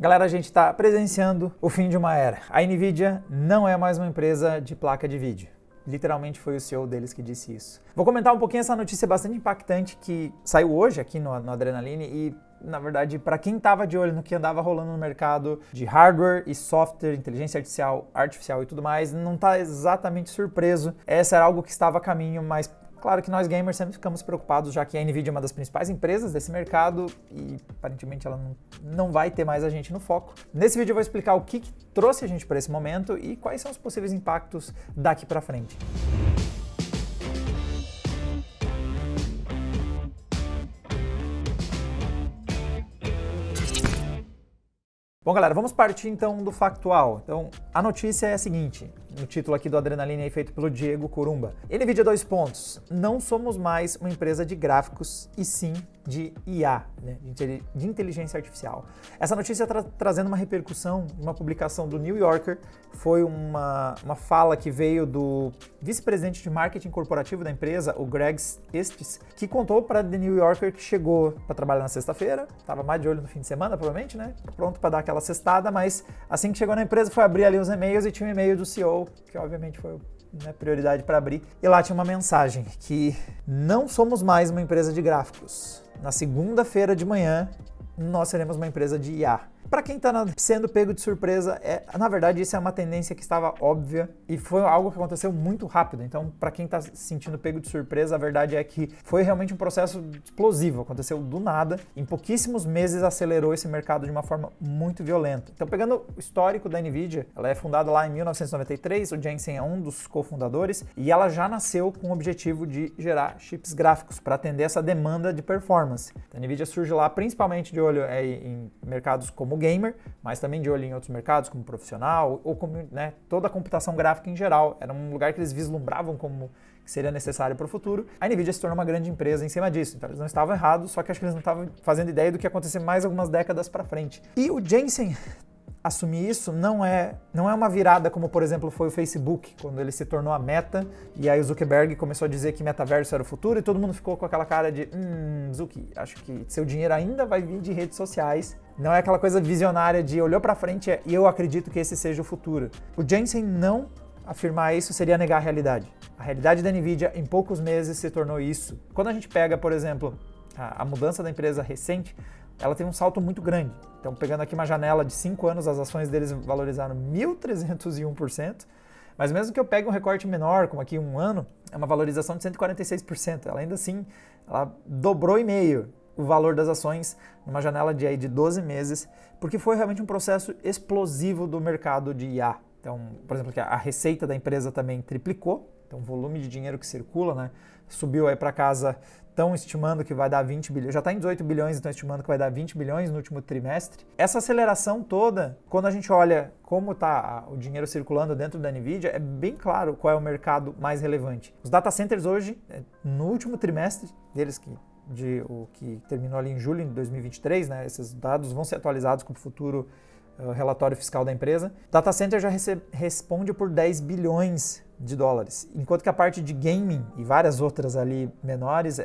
Galera, a gente está presenciando o fim de uma era. A NVIDIA não é mais uma empresa de placa de vídeo. Literalmente foi o CEO deles que disse isso. Vou comentar um pouquinho essa notícia bastante impactante que saiu hoje aqui no Adrenaline e, na verdade, para quem estava de olho no que andava rolando no mercado de hardware e software, inteligência artificial e tudo mais, não está exatamente surpreso. Essa era algo que estava a caminho, mas claro que nós gamers sempre ficamos preocupados, já que a NVIDIA é uma das principais empresas desse mercado e aparentemente ela não vai ter mais a gente no foco. Nesse vídeo eu vou explicar o que trouxe a gente para esse momento e quais são os possíveis impactos daqui para frente. Bom, galera, vamos partir então do factual. Então, a notícia é a seguinte, no título aqui do Adrenaline aí feito pelo Diego Corumba. NVIDIA 2 pontos. Não somos mais uma empresa de gráficos e sim de IA, né? de inteligência artificial. Essa notícia trazendo uma repercussão, uma publicação do New Yorker, foi uma fala que veio do vice-presidente de marketing corporativo da empresa, o Greg Estes, que contou para The New Yorker que chegou para trabalhar na sexta-feira, estava mais de olho no fim de semana, provavelmente, né? Pronto para dar aquela sextada, mas assim que chegou na empresa foi abrir ali os e-mails e tinha um e-mail do CEO, que obviamente foi prioridade para abrir, e lá tinha uma mensagem que não somos mais uma empresa de gráficos. Na segunda-feira de manhã, nós seremos uma empresa de IA. Para quem está sendo pego de surpresa, na verdade isso é uma tendência que estava óbvia e foi algo que aconteceu muito rápido. Então, para quem está se sentindo pego de surpresa, a verdade é que foi realmente um processo explosivo, aconteceu do nada. Em pouquíssimos meses acelerou esse mercado de uma forma muito violenta. Então, pegando o histórico da NVIDIA, ela é fundada lá em 1993, o Jensen é um dos cofundadores e ela já nasceu com o objetivo de gerar chips gráficos para atender essa demanda de performance. A NVIDIA surge lá principalmente de olho em mercados como gamer, mas também de olho em outros mercados, como profissional, ou como toda a computação gráfica em geral. Era um lugar que eles vislumbravam como que seria necessário para o futuro. A NVIDIA se tornou uma grande empresa em cima disso. Então eles não estavam errados, só que acho que eles não estavam fazendo ideia do que ia acontecer mais algumas décadas para frente. E o Jensen assumir isso não é uma virada como, por exemplo, foi o Facebook, quando ele se tornou a Meta, e aí o Zuckerberg começou a dizer que metaverso era o futuro, e todo mundo ficou com aquela cara de Zuki, acho que seu dinheiro ainda vai vir de redes sociais. Não é aquela coisa visionária de olhou pra frente e eu acredito que esse seja o futuro. O Jensen não afirmar isso seria negar a realidade. A realidade da NVIDIA em poucos meses se tornou isso. Quando a gente pega, por exemplo, a mudança da empresa recente, ela tem um salto muito grande. Então, pegando aqui uma janela de 5 anos, as ações deles valorizaram 1.301%, mas mesmo que eu pegue um recorte menor, como aqui um ano, é uma valorização de 146%. Ela ainda assim, ela dobrou e meio o valor das ações numa janela de 12 meses, porque foi realmente um processo explosivo do mercado de IA. Então, por exemplo, a receita da empresa também triplicou, então o volume de dinheiro que circula, subiu aí para casa, estão estimando que vai dar 20 bilhões, já está em 18 bilhões, estão estimando que vai dar 20 bilhões no último trimestre. Essa aceleração toda, quando a gente olha como está o dinheiro circulando dentro da NVIDIA, é bem claro qual é o mercado mais relevante. Os data centers hoje, no último trimestre deles, o que terminou ali em julho de 2023, esses dados vão ser atualizados com o futuro relatório fiscal da empresa. Data center já responde por 10 bilhões de dólares, enquanto que a parte de gaming e várias outras ali menores,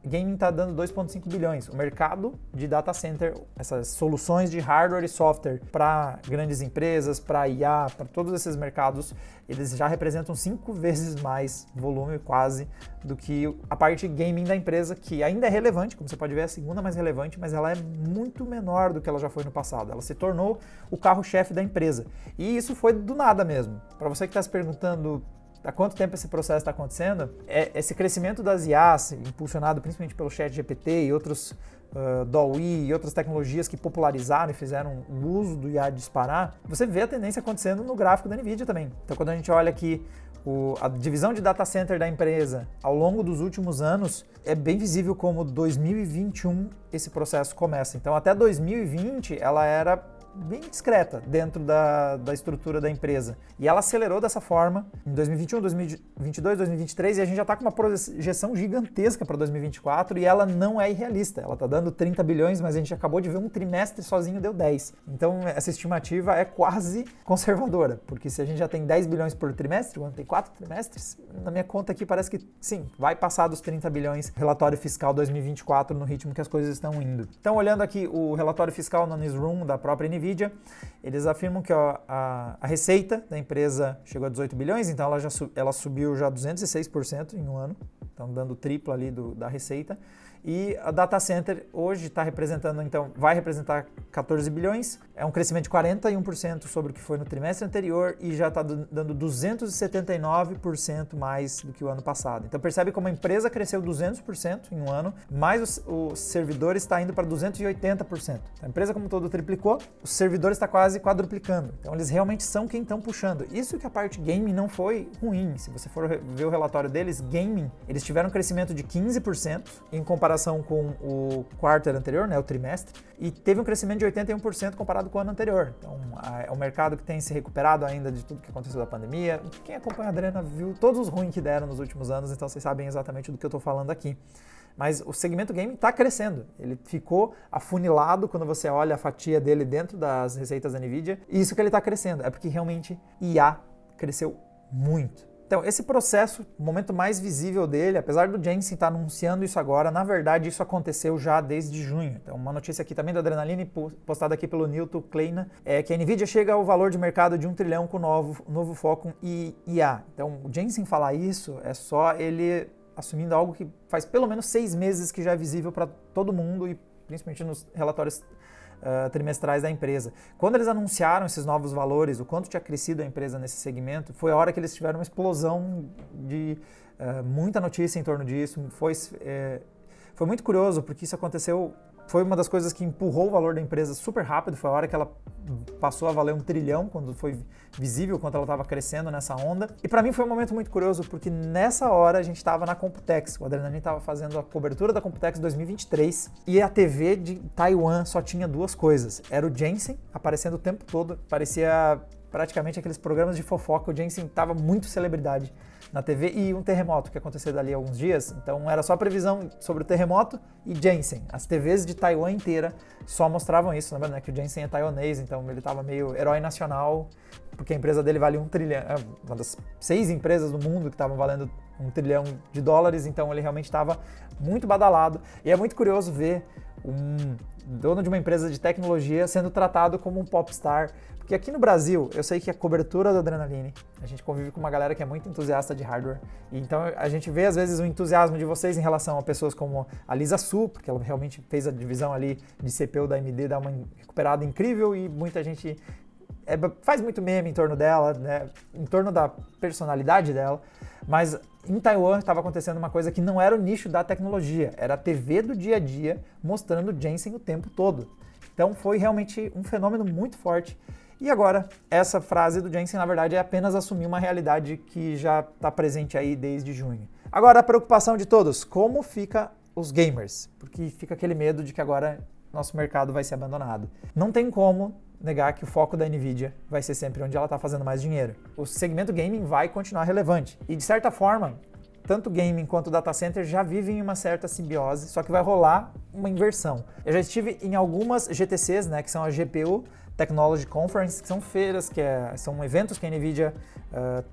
gaming está dando 2,5 bilhões. O mercado de data center, essas soluções de hardware e software para grandes empresas, para IA, para todos esses mercados, eles já representam 5 vezes mais volume quase do que a parte gaming da empresa, que ainda é relevante, como você pode ver, é a segunda mais relevante, mas ela é muito menor do que ela já foi no passado. Ela se tornou o carro-chefe da empresa. E isso foi do nada mesmo. Para você que está se perguntando há quanto tempo esse processo está acontecendo, esse crescimento das IAs, impulsionado principalmente pelo ChatGPT e outros DALL-E e outras tecnologias que popularizaram e fizeram o uso do IA disparar, você vê a tendência acontecendo no gráfico da NVIDIA também. Então, quando a gente olha aqui a divisão de data center da empresa ao longo dos últimos anos, é bem visível como 2021 esse processo começa. Então, até 2020, ela era bem discreta dentro da estrutura da empresa. E ela acelerou dessa forma em 2021, 2022, 2023 e a gente já está com uma projeção gigantesca para 2024 e ela não é irrealista. Ela está dando 30 bilhões, mas a gente acabou de ver um trimestre sozinho deu 10. Então essa estimativa é quase conservadora, porque se a gente já tem 10 bilhões por trimestre, quando tem 4 trimestres, na minha conta aqui parece que sim, vai passar dos 30 bilhões relatório fiscal 2024 no ritmo que as coisas estão indo. Então olhando aqui o relatório fiscal no Newsroom da própria NVIDIA, NVIDIA, eles afirmam que a receita da empresa chegou a 18 bilhões, então ela subiu já 206% em um ano, então dando triplo ali da receita. E a data center hoje está representando, então, vai representar 14 bilhões, é um crescimento de 41% sobre o que foi no trimestre anterior e já está dando 279% mais do que o ano passado. Então percebe como a empresa cresceu 200% em um ano, mas os servidores está indo para 280%. A empresa como um todo triplicou, os servidores está quase quadruplicando. Então eles realmente são quem estão puxando. Isso que a parte gaming não foi ruim. Se você for ver o relatório deles, gaming, eles tiveram um crescimento de 15% em comparação com o quarto anterior, né, o trimestre, e teve um crescimento de 81% comparado com o ano anterior. Então, é um mercado que tem se recuperado ainda de tudo que aconteceu da pandemia. Quem acompanha a Adrena viu todos os ruins que deram nos últimos anos, então vocês sabem exatamente do que eu estou falando aqui. Mas o segmento gaming está crescendo. Ele ficou afunilado quando você olha a fatia dele dentro das receitas da NVIDIA, e isso que ele está crescendo é porque realmente IA cresceu muito. Então, esse processo, o momento mais visível dele, apesar do Jensen estar anunciando isso agora, na verdade isso aconteceu já desde junho. Então, uma notícia aqui também do Adrenaline, postada aqui pelo Newton Kleina, é que a NVIDIA chega ao valor de mercado de 1 trilhão com novo foco em IA. Então, o Jensen falar isso é só ele assumindo algo que faz pelo menos 6 meses que já é visível para todo mundo e principalmente nos relatórios trimestrais da empresa. Quando eles anunciaram esses novos valores, o quanto tinha crescido a empresa nesse segmento, foi a hora que eles tiveram uma explosão de muita notícia em torno disso. Foi muito curioso, porque isso aconteceu, foi uma das coisas que empurrou o valor da empresa super rápido, foi a hora que ela passou a valer 1 trilhão, quando foi visível quanto ela estava crescendo nessa onda. E para mim foi um momento muito curioso, porque nessa hora a gente estava na Computex, o Adrenaline estava fazendo a cobertura da Computex 2023 e a TV de Taiwan só tinha duas coisas. Era o Jensen aparecendo o tempo todo, parecia praticamente aqueles programas de fofoca, o Jensen estava muito celebridade na TV, e um terremoto que aconteceu dali a alguns dias, então era só previsão sobre o terremoto e Jensen. As TVs de Taiwan inteira só mostravam isso, lembrando, né, que o Jensen é taiwanês, então ele estava meio herói nacional, porque a empresa dele vale 1 trilhão, é uma das 6 empresas do mundo que estavam valendo 1 trilhão de dólares, então ele realmente estava muito badalado, e é muito curioso ver um dono de uma empresa de tecnologia sendo tratado como um popstar. Porque aqui no Brasil, eu sei que a cobertura da Adrenaline, a gente convive com uma galera que é muito entusiasta de hardware, e então a gente vê às vezes o entusiasmo de vocês em relação a pessoas como a Lisa Su, porque ela realmente fez a divisão ali de CPU da AMD, dar uma recuperada incrível, e muita gente faz muito meme em torno dela, né, em torno da personalidade dela, mas em Taiwan estava acontecendo uma coisa que não era o nicho da tecnologia, era a TV do dia a dia mostrando Jensen o tempo todo. Então foi realmente um fenômeno muito forte. E agora, essa frase do Jensen, na verdade, é apenas assumir uma realidade que já está presente aí desde junho. Agora, a preocupação de todos, como fica os gamers? Porque fica aquele medo de que agora nosso mercado vai ser abandonado. Não tem como negar que o foco da NVIDIA vai ser sempre onde ela está fazendo mais dinheiro. O segmento gaming vai continuar relevante. E, de certa forma, tanto gaming quanto o data center já vivem em uma certa simbiose, só que vai rolar uma inversão. Eu já estive em algumas GTCs, né, que são a GPU Technology Conference, que são feiras, são eventos que a NVIDIA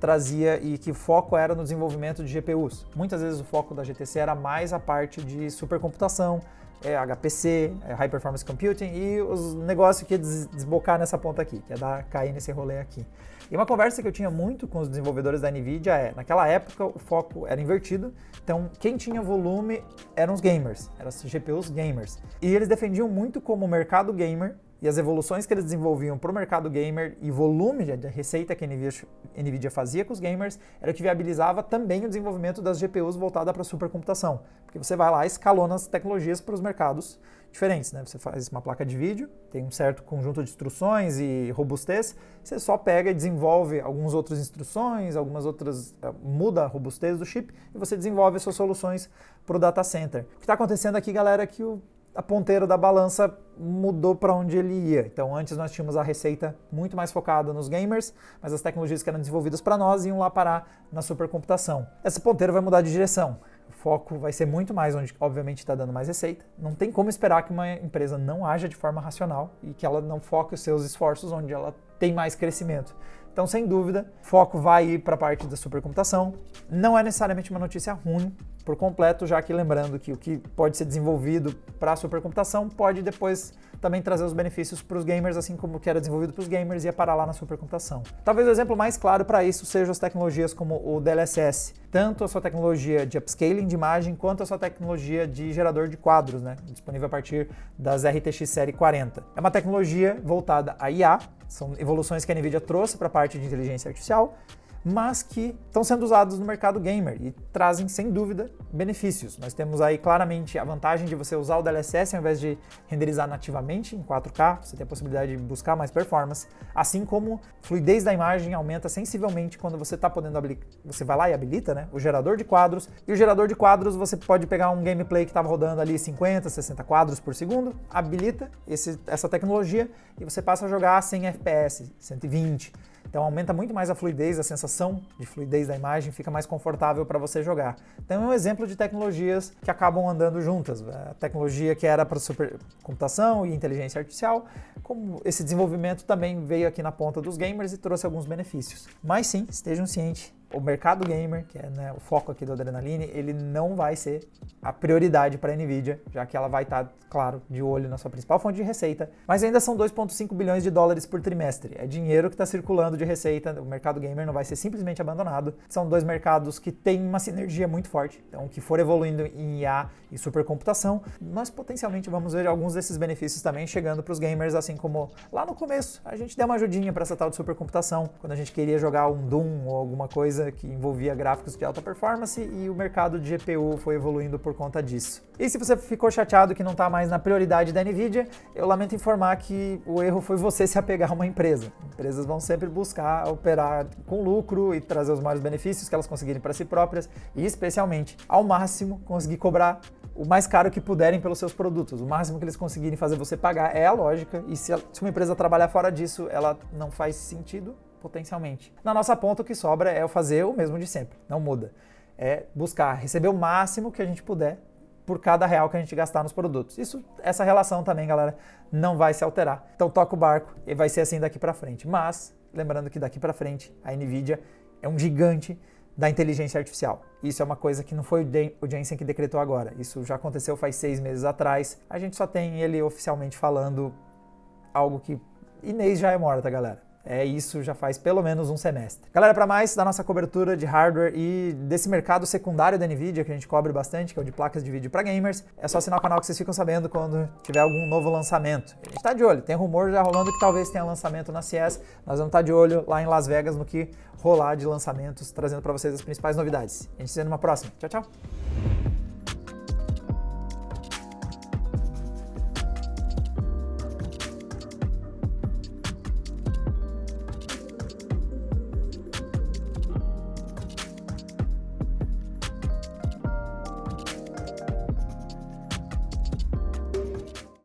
trazia e que o foco era no desenvolvimento de GPUs. Muitas vezes o foco da GTC era mais a parte de supercomputação, HPC, High Performance Computing, e os negócios que ia desbocar nessa ponta aqui, que ia cair nesse rolê aqui. E uma conversa que eu tinha muito com os desenvolvedores da NVIDIA naquela época o foco era invertido, então quem tinha volume eram os gamers, eram as GPUs gamers. E eles defendiam muito como o mercado gamer e as evoluções que eles desenvolviam para o mercado gamer e volume de receita que a NVIDIA fazia com os gamers era o que viabilizava também o desenvolvimento das GPUs voltada para a supercomputação. Porque você vai lá e escalona as tecnologias para os mercados diferentes, né? Você faz uma placa de vídeo, tem um certo conjunto de instruções e robustez, você só pega e desenvolve algumas outras instruções, algumas outras, muda a robustez do chip e você desenvolve as suas soluções para o data center. O que está acontecendo aqui, galera, é que a ponteira da balança mudou para onde ele ia. Então, antes nós tínhamos a receita muito mais focada nos gamers, mas as tecnologias que eram desenvolvidas para nós iam lá parar na supercomputação. Essa ponteira vai mudar de direção. O foco vai ser muito mais onde, obviamente, está dando mais receita. Não tem como esperar que uma empresa não haja de forma racional e que ela não foque os seus esforços onde ela tem mais crescimento. Então, sem dúvida, foco vai ir para a parte da supercomputação. Não é necessariamente uma notícia ruim por completo, já que lembrando que o que pode ser desenvolvido para a supercomputação pode depois também trazer os benefícios para os gamers, assim como o que era desenvolvido para os gamers ia parar lá na supercomputação. Talvez o exemplo mais claro para isso sejam as tecnologias como o DLSS, tanto a sua tecnologia de upscaling de imagem quanto a sua tecnologia de gerador de quadros, né, disponível a partir das RTX série 40. É uma tecnologia voltada a IA, são evoluções que a NVIDIA trouxe para a parte de inteligência artificial, mas que estão sendo usados no mercado gamer e trazem, sem dúvida, benefícios. Nós temos aí claramente a vantagem de você usar o DLSS ao invés de renderizar nativamente em 4K, você tem a possibilidade de buscar mais performance, assim como a fluidez da imagem aumenta sensivelmente quando você está podendo você vai lá e habilita, né, o gerador de quadros, e o gerador de quadros você pode pegar um gameplay que estava rodando ali 50, 60 quadros por segundo, habilita essa tecnologia e você passa a jogar a 100 FPS, 120. Então aumenta muito mais a fluidez, a sensação de fluidez da imagem, fica mais confortável para você jogar. Então é um exemplo de tecnologias que acabam andando juntas. A tecnologia que era para supercomputação e inteligência artificial, como esse desenvolvimento também veio aqui na ponta dos gamers e trouxe alguns benefícios. Mas sim, estejam cientes, o mercado gamer, que é, né, o foco aqui do Adrenaline, ele não vai ser a prioridade para a NVIDIA, já que ela vai estar, claro, de olho na sua principal fonte de receita, mas ainda são 2,5 bilhões de dólares por trimestre. É dinheiro que está circulando de receita, o mercado gamer não vai ser simplesmente abandonado. São dois mercados que têm uma sinergia muito forte, então o que for evoluindo em IA e supercomputação, nós potencialmente vamos ver alguns desses benefícios também chegando para os gamers, assim como lá no começo a gente deu uma ajudinha para essa tal de supercomputação, quando a gente queria jogar um Doom ou alguma coisa que envolvia gráficos de alta performance e o mercado de GPU foi evoluindo por conta disso. E se você ficou chateado que não está mais na prioridade da NVIDIA, eu lamento informar que o erro foi você se apegar a uma empresa. Empresas vão sempre buscar operar com lucro e trazer os maiores benefícios que elas conseguirem para si próprias e, especialmente, ao máximo, conseguir cobrar o mais caro que puderem pelos seus produtos. O máximo que eles conseguirem fazer você pagar é a lógica, e se uma empresa trabalhar fora disso, ela não faz sentido potencialmente. Na nossa ponta, o que sobra é fazer o mesmo de sempre, não muda. É buscar receber o máximo que a gente puder por cada real que a gente gastar nos produtos. Essa relação também, galera, não vai se alterar. Então toca o barco e vai ser assim daqui para frente. Mas, lembrando que daqui para frente, a NVIDIA é um gigante da inteligência artificial. Isso é uma coisa que não foi o Jensen que decretou agora. Isso já aconteceu faz 6 meses atrás. A gente só tem ele oficialmente falando algo que Inês já é morta, galera. Isso já faz pelo menos um semestre. Galera, para mais da nossa cobertura de hardware e desse mercado secundário da NVIDIA, que a gente cobre bastante, que é o de placas de vídeo para gamers, é só assinar o canal que vocês ficam sabendo quando tiver algum novo lançamento. A gente tá de olho, tem rumor já rolando que talvez tenha lançamento na CES, nós vamos estar de olho lá em Las Vegas no que rolar de lançamentos, trazendo para vocês as principais novidades. A gente se vê numa próxima. Tchau, tchau!